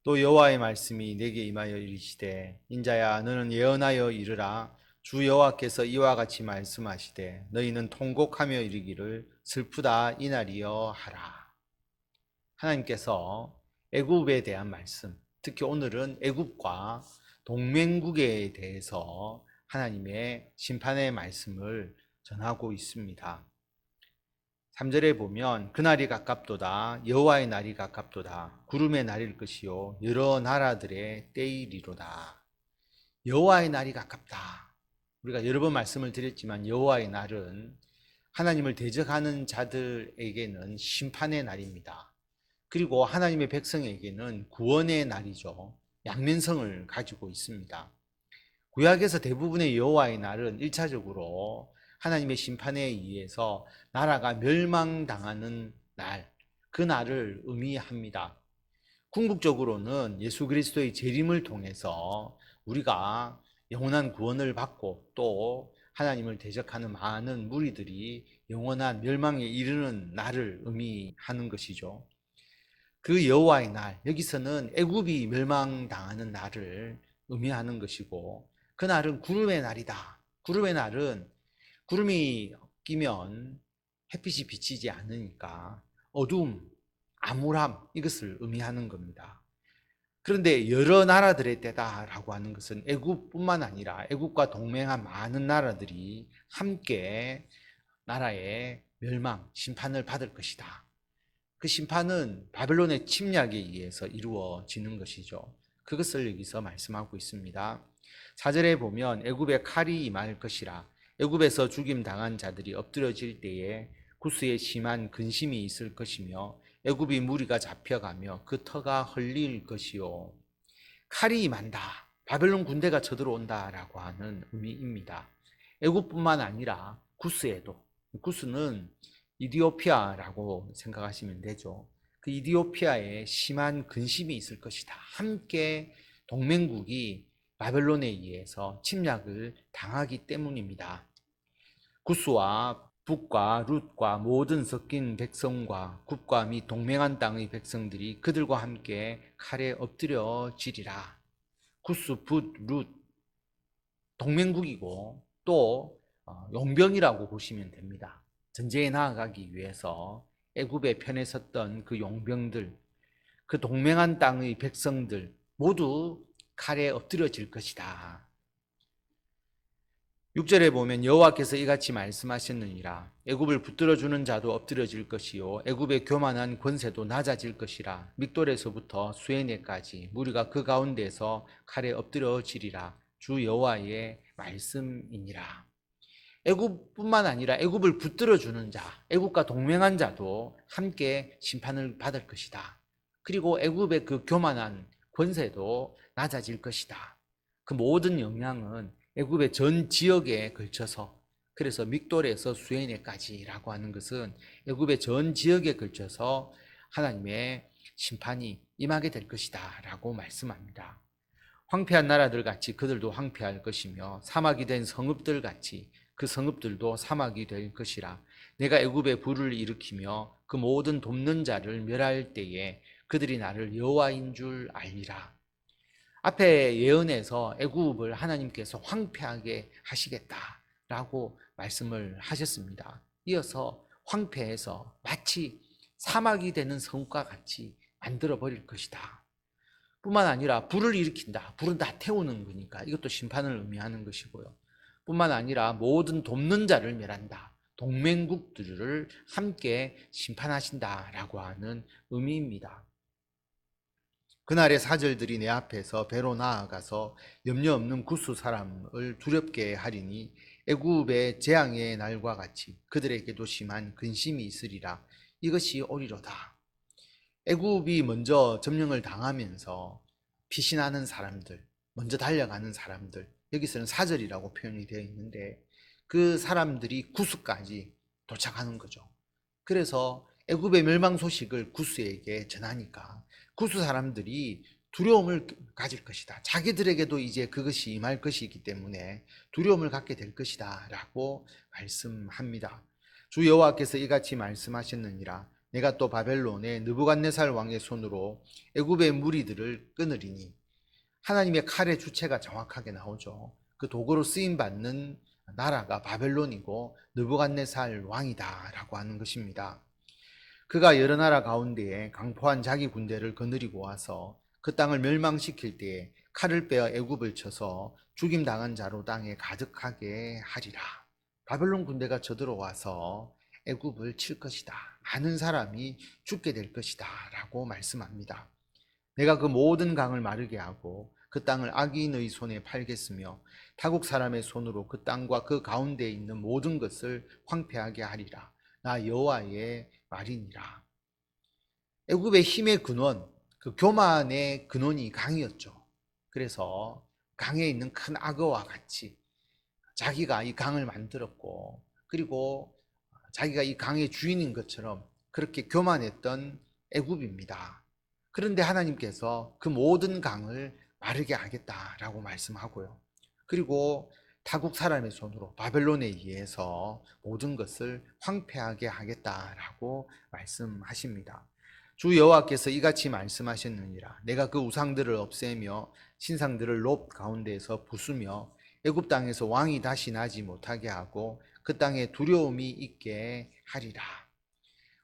또 여호와의 말씀이 내게 임하여 이르시되 인자야 너는 예언하여 이르라. 주 여호와께서 이와 같이 말씀하시되 너희는 통곡하며 이르기를 슬프다 이날이여 하라. 하나님께서 애굽에 대한 말씀, 특히 오늘은 애굽과 동맹국에 대해서 하나님의 심판의 말씀을 전하고 있습니다. 3절에 보면 그날이 가깝도다 여호와의 날이 가깝도다 구름의 날일 것이요 여러 나라들의 때이리로다. 여호와의 날이 가깝다. 우리가 여러 번 말씀을 드렸지만 여호와의 날은 하나님을 대적하는 자들에게는 심판의 날입니다. 그리고 하나님의 백성에게는 구원의 날이죠. 양면성을 가지고 있습니다. 구약에서 대부분의 여호와의 날은 1차적으로 하나님의 심판에 의해서 나라가 멸망당하는 날, 그 날을 의미합니다. 궁극적으로는 예수 그리스도의 재림을 통해서 우리가 영원한 구원을 받고 또 하나님을 대적하는 많은 무리들이 영원한 멸망에 이르는 날을 의미하는 것이죠. 그 여호와의 날, 여기서는 애굽이 멸망당하는 날을 의미하는 것이고 그 날은 구름의 날이다. 구름의 날은 구름이 끼면 햇빛이 비치지 않으니까 어두움, 암울함 이것을 의미하는 겁니다. 그런데 여러 나라들의 때다라고 하는 것은 애굽뿐만 아니라 애굽과 동맹한 많은 나라들이 함께 나라의 멸망, 심판을 받을 것이다. 그 심판은 바벨론의 침략에 의해서 이루어지는 것이죠. 그것을 여기서 말씀하고 있습니다. 4절에 보면 애굽의 칼이 임할 것이라. 애굽에서 죽임 당한 자들이 엎드러질 때에 구스에 심한 근심이 있을 것이며 애굽이 무리가 잡혀가며 그 터가 흘릴 것이요. 칼이 임한다. 바벨론 군대가 쳐들어온다라고 하는 의미입니다. 애굽뿐만 아니라 구스에도, 구스는 이디오피아라고 생각하시면 되죠. 그 이디오피아에 심한 근심이 있을 것이다. 함께 동맹국이 바벨론에 의해서 침략을 당하기 때문입니다. 구스와 북과 룻과 모든 섞인 백성과 굽과 및 동맹한 땅의 백성들이 그들과 함께 칼에 엎드려지리라. 구스, 붓, 룻 동맹국이고 또 용병이라고 보시면 됩니다. 전쟁에 나아가기 위해서 애굽의 편에 섰던 그 용병들, 그 동맹한 땅의 백성들 모두 칼에 엎드려질 것이다. 6절에 보면 여호와께서 이같이 말씀하셨느니라. 애굽을 붙들어주는 자도 엎드려질 것이요 애굽의 교만한 권세도 낮아질 것이라. 믹돌에서부터 수에네까지 무리가 그 가운데서 칼에 엎드려지리라. 주 여호와의 말씀이니라. 애굽뿐만 아니라 애굽을 붙들어주는 자, 애굽과 동맹한 자도 함께 심판을 받을 것이다. 그리고 애굽의 그 교만한 권세도 낮아질 것이다. 그 모든 영향은 애굽의 전 지역에 걸쳐서, 그래서 믹돌에서 수에네까지라고 하는 것은 애굽의 전 지역에 걸쳐서 하나님의 심판이 임하게 될 것이다 라고 말씀합니다. 황폐한 나라들 같이 그들도 황폐할 것이며 사막이 된 성읍들 같이 그 성읍들도 사막이 될 것이라. 내가 애굽에 불을 일으키며 그 모든 돕는 자를 멸할 때에 그들이 나를 여호와인 줄 알리라. 앞에 예언에서 애굽을 하나님께서 황폐하게 하시겠다라고 말씀을 하셨습니다. 이어서 황폐해서 마치 사막이 되는 성과 같이 만들어 버릴 것이다. 뿐만 아니라 불을 일으킨다. 불은 다 태우는 거니까 이것도 심판을 의미하는 것이고요. 뿐만 아니라 모든 돕는 자를 멸한다. 동맹국들을 함께 심판하신다라고 하는 의미입니다. 그날의 사절들이 내 앞에서 배로 나아가서 염려 없는 구스 사람을 두렵게 하리니 애굽의 재앙의 날과 같이 그들에게도 심한 근심이 있으리라. 이것이 오리로다. 애굽이 먼저 점령을 당하면서 피신하는 사람들, 먼저 달려가는 사람들, 여기서는 사절이라고 표현이 되어 있는데 그 사람들이 구스까지 도착하는 거죠. 그래서 애굽의 멸망 소식을 구스에게 전하니까 구스 사람들이 두려움을 가질 것이다. 자기들에게도 이제 그것이 임할 것이기 때문에 두려움을 갖게 될 것이다 라고 말씀합니다. 주 여호와께서 이같이 말씀하셨느니라. 내가 또 바벨론의 느부갓네살 왕의 손으로 애굽의 무리들을 끊으리니. 하나님의 칼의 주체가 정확하게 나오죠. 그 도구로 쓰임 받는 나라가 바벨론이고 느부갓네살 왕이다라고 하는 것입니다. 그가 여러 나라 가운데에 강포한 자기 군대를 거느리고 와서 그 땅을 멸망시킬 때에 칼을 빼어 애굽을 쳐서 죽임당한 자로 땅에 가득하게 하리라. 바벨론 군대가 쳐들어와서 애굽을 칠 것이다. 많은 사람이 죽게 될 것이다 라고 말씀합니다. 내가 그 모든 강을 마르게 하고 그 땅을 악인의 손에 팔겠으며 타국 사람의 손으로 그 땅과 그 가운데에 있는 모든 것을 황폐하게 하리라. 나 여호와의 말이니라. 애굽의 힘의 근원, 그 교만의 근원이 강이었죠. 그래서 강에 있는 큰 악어와 같이 자기가 이 강을 만들었고, 그리고 자기가 이 강의 주인인 것처럼 그렇게 교만했던 애굽입니다. 그런데 하나님께서 그 모든 강을 마르게 하겠다라고 말씀하고요. 그리고 타국 사람의 손으로 바벨론에 의해서 모든 것을 황폐하게 하겠다라고 말씀하십니다. 주 여호와께서 이같이 말씀하셨느니라. 내가 그 우상들을 없애며 신상들을 롭 가운데에서 부수며 애굽 땅에서 왕이 다시 나지 못하게 하고 그 땅에 두려움이 있게 하리라.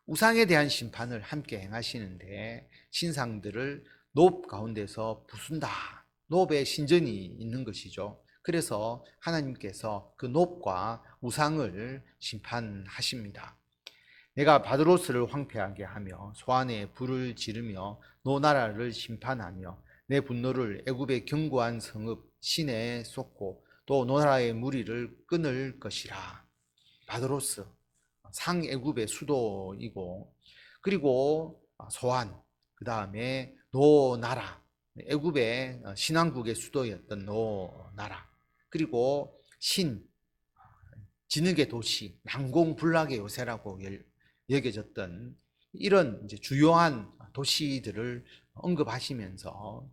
우상에 대한 심판을 함께 행하시는데 신상들을 롭 가운데서 부순다. 롭의 신전이 있는 것이죠. 그래서 하나님께서 그 롭과 우상을 심판하십니다. 내가 바드로스를 황폐하게 하며 소안에 불을 지르며 노 나라를 심판하며 내 분노를 애굽의 견고한 성읍 시내에 쏟고 또 노 나라의 무리를 끊을 것이라. 바드로스, 상애굽의 수도이고, 그리고 소안, 그 다음에 노 나라, 애굽의 신왕국의 수도였던 노 나라, 그리고 신, 진흙의 도시, 난공불락의 요새라고 여겨졌던 이런 이제 주요한 도시들을 언급하시면서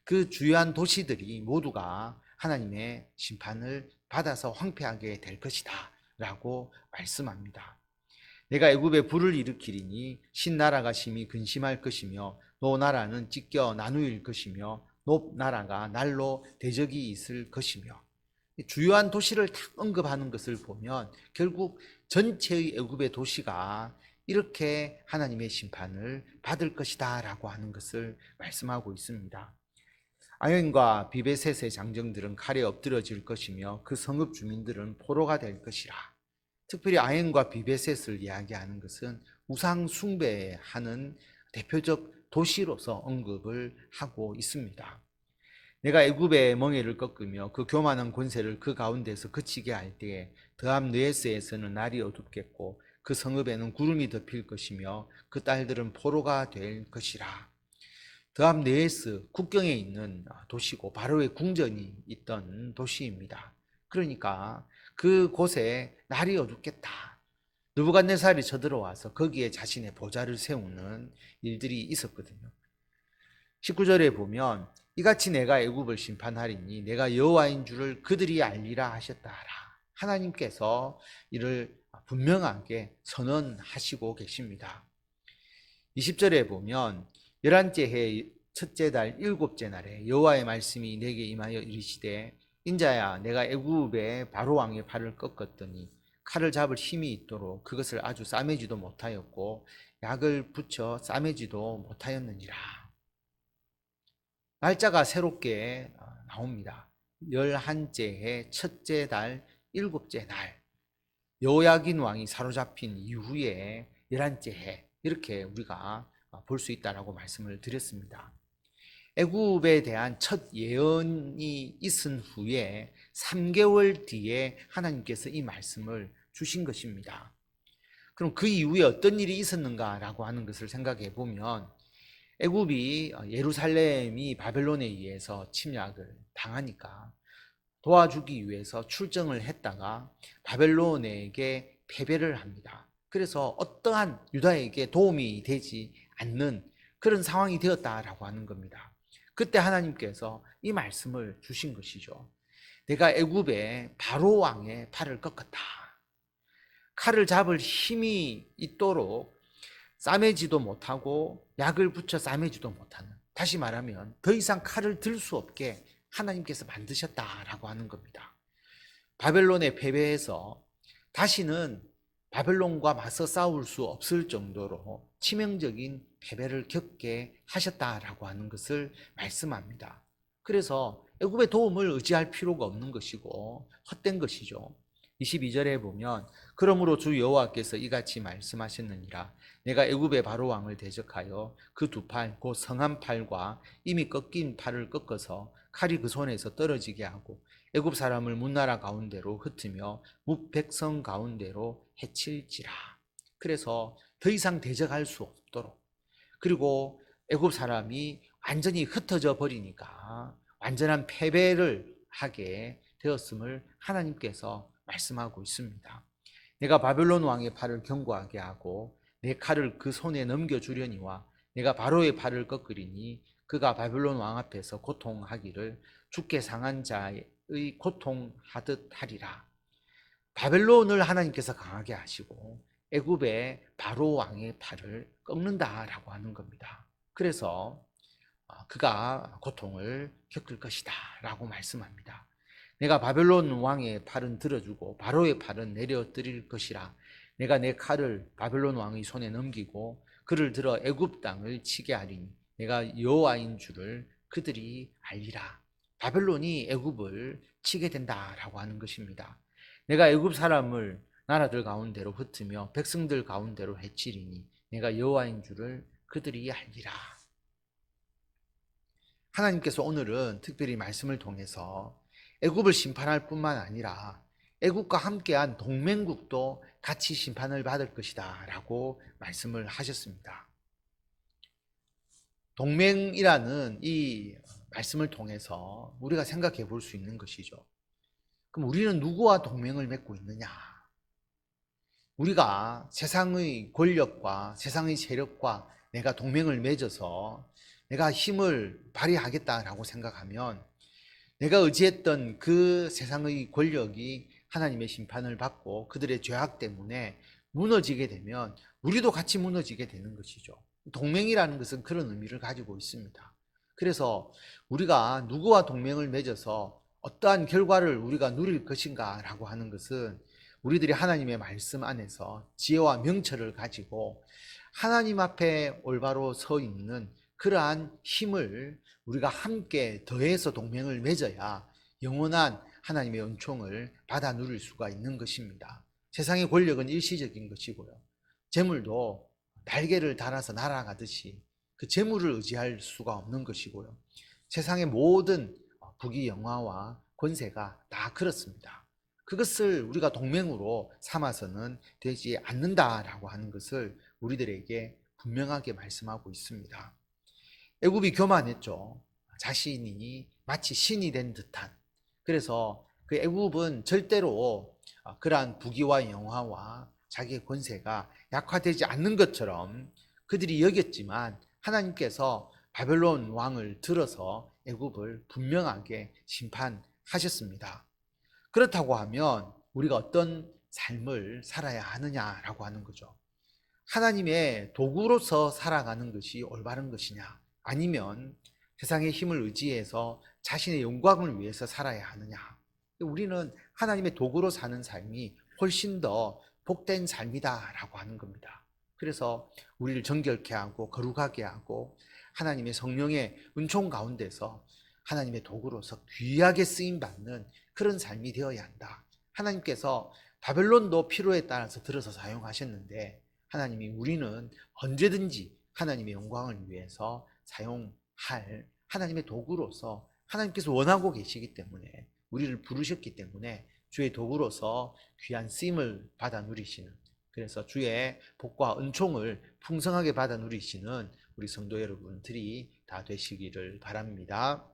그 주요한 도시들이 모두가 하나님의 심판을 받아서 황폐하게 될 것이다 라고 말씀합니다. 내가 애굽에 불을 일으키리니 신나라가 심히 근심할 것이며 노 나라는 찢겨 나누일 것이며 높 나라가 날로 대적이 있을 것이며, 주요한 도시를 딱 언급하는 것을 보면 결국 전체의 애굽의 도시가 이렇게 하나님의 심판을 받을 것이다 라고 하는 것을 말씀하고 있습니다. 아연과 비베셋의 장정들은 칼에 엎드러질 것이며 그 성읍 주민들은 포로가 될 것이라. 특별히 아연과 비베셋을 이야기하는 것은 우상 숭배하는 대표적 도시로서 언급을 하고 있습니다. 내가 애굽의 멍에를 꺾으며 그 교만한 권세를 그 가운데서 그치게 할 때에 드함 느에스에서는 날이 어둡겠고 그 성읍에는 구름이 덮일 것이며 그 딸들은 포로가 될 것이라. 드함 느에스 국경에 있는 도시고 바로의 궁전이 있던 도시입니다. 그러니까 그곳에 날이 어둡겠다. 느부갓네살이 쳐들어와서 거기에 자신의 보좌를 세우는 일들이 있었거든요. 19절에 보면 이같이 내가 애굽을 심판하리니 내가 여호와인 줄을 그들이 알리라 하셨다라. 하나님께서 이를 분명하게 선언하시고 계십니다. 20절에 보면 11째 해 첫째 달 일곱째 날에 여호와의 말씀이 내게 임하여 이르시되 인자야 내가 애굽의 바로 왕의 팔을 꺾었더니 칼을 잡을 힘이 있도록 그것을 아주 싸매지도 못하였고 약을 붙여 싸매지도 못하였느니라. 날짜가 새롭게 나옵니다. 11째 해 첫째 달 일곱째 날, 여호야긴 왕이 사로잡힌 이후에 11째 해, 이렇게 우리가 볼 수 있다라고 말씀을 드렸습니다. 애굽에 대한 첫 예언이 있은 후에 3개월 뒤에 하나님께서 이 말씀을 주신 것입니다. 그럼 그 이후에 어떤 일이 있었는가라고 하는 것을 생각해 보면 애굽이 예루살렘이 바벨론에 의해서 침략을 당하니까 도와주기 위해서 출정을 했다가 바벨론에게 패배를 합니다. 그래서 어떠한 유다에게 도움이 되지 않는 그런 상황이 되었다라고 하는 겁니다. 그때 하나님께서 이 말씀을 주신 것이죠. 내가 애굽의 바로 왕의 팔을 꺾었다. 칼을 잡을 힘이 있도록 싸매지도 못하고 약을 붙여 싸매지도 못하는, 다시 말하면 더 이상 칼을 들 수 없게 하나님께서 만드셨다라고 하는 겁니다. 바벨론에 패배해서 다시는 바벨론과 맞서 싸울 수 없을 정도로 치명적인 패배를 겪게 하셨다라고 하는 것을 말씀합니다. 그래서 애굽의 도움을 의지할 필요가 없는 것이고 헛된 것이죠. 22절에 보면 그러므로 주 여호와께서 이같이 말씀하셨느니라. 내가 애굽의 바로 왕을 대적하여 그 두 팔 곧 성한 팔과 이미 꺾인 팔을 꺾어서 칼이 그 손에서 떨어지게 하고 애굽 사람을 문나라 가운데로 흩으며 뭇백성 가운데로 해칠지라. 그래서 더 이상 대적할 수 없도록, 그리고 애굽 사람이 완전히 흩어져 버리니까 완전한 패배를 하게 되었음을 하나님께서 말씀하고 있습니다. 내가 바벨론 왕의 팔을 견고하게 하고 내 칼을 그 손에 넘겨주려니와 내가 바로의 팔을 꺾으리니 그가 바벨론 왕 앞에서 고통하기를 죽게 상한 자의 고통하듯 하리라. 바벨론을 하나님께서 강하게 하시고 애굽의 바로 왕의 팔을 꺾는다라고 하는 겁니다. 그래서 그가 고통을 겪을 것이다 라고 말씀합니다. 내가 바벨론 왕의 팔은 들어주고 바로의 팔은 내려뜨릴 것이라. 내가 내 칼을 바벨론 왕의 손에 넘기고 그를 들어 애굽 땅을 치게 하리니 내가 여호와인 줄을 그들이 알리라. 바벨론이 애굽을 치게 된다라고 하는 것입니다. 내가 애굽 사람을 나라들 가운데로 흩으며 백성들 가운데로 해치리니 내가 여호와인 줄을 그들이 알리라. 하나님께서 오늘은 특별히 말씀을 통해서 애굽을 심판할 뿐만 아니라 애굽과 함께한 동맹국도 같이 심판을 받을 것이다 라고 말씀을 하셨습니다. 동맹이라는 이 말씀을 통해서 우리가 생각해 볼 수 있는 것이죠. 그럼 우리는 누구와 동맹을 맺고 있느냐? 우리가 세상의 권력과 세상의 세력과 내가 동맹을 맺어서 내가 힘을 발휘하겠다라고 생각하면 내가 의지했던 그 세상의 권력이 하나님의 심판을 받고 그들의 죄악 때문에 무너지게 되면 우리도 같이 무너지게 되는 것이죠. 동맹이라는 것은 그런 의미를 가지고 있습니다. 그래서 우리가 누구와 동맹을 맺어서 어떠한 결과를 우리가 누릴 것인가 라고 하는 것은 우리들이 하나님의 말씀 안에서 지혜와 명철을 가지고 하나님 앞에 올바로 서 있는 그러한 힘을 우리가 함께 더해서 동맹을 맺어야 영원한 하나님의 은총을 받아 누릴 수가 있는 것입니다. 세상의 권력은 일시적인 것이고요. 재물도 날개를 달아서 날아가듯이 그 재물을 의지할 수가 없는 것이고요. 세상의 모든 부귀 영화와 권세가 다 그렇습니다. 그것을 우리가 동맹으로 삼아서는 되지 않는다라고 하는 것을 우리들에게 분명하게 말씀하고 있습니다. 애굽이 교만했죠. 자신이 마치 신이 된 듯한. 그래서 그 애굽은 절대로 그러한 부귀와 영화와 자기의 권세가 약화되지 않는 것처럼 그들이 여겼지만 하나님께서 바벨론 왕을 들어서 애굽을 분명하게 심판하셨습니다. 그렇다고 하면 우리가 어떤 삶을 살아야 하느냐라고 하는 거죠. 하나님의 도구로서 살아가는 것이 올바른 것이냐, 아니면 세상의 힘을 의지해서 자신의 영광을 위해서 살아야 하느냐. 우리는 하나님의 도구로 사는 삶이 훨씬 더 복된 삶이다라고 하는 겁니다. 그래서 우리를 정결케 하고 거룩하게 하고 하나님의 성령의 은총 가운데서 하나님의 도구로서 귀하게 쓰임받는 그런 삶이 되어야 한다. 하나님께서 바벨론도 필요에 따라서 들어서 사용하셨는데 하나님이 우리는 언제든지 하나님의 영광을 위해서 사용할 하나님의 도구로서 하나님께서 원하고 계시기 때문에 우리를 부르셨기 때문에 주의 도구로서 귀한 쓰임을 받아 누리시는, 그래서 주의 복과 은총을 풍성하게 받아 누리시는 우리 성도 여러분들이 다 되시기를 바랍니다.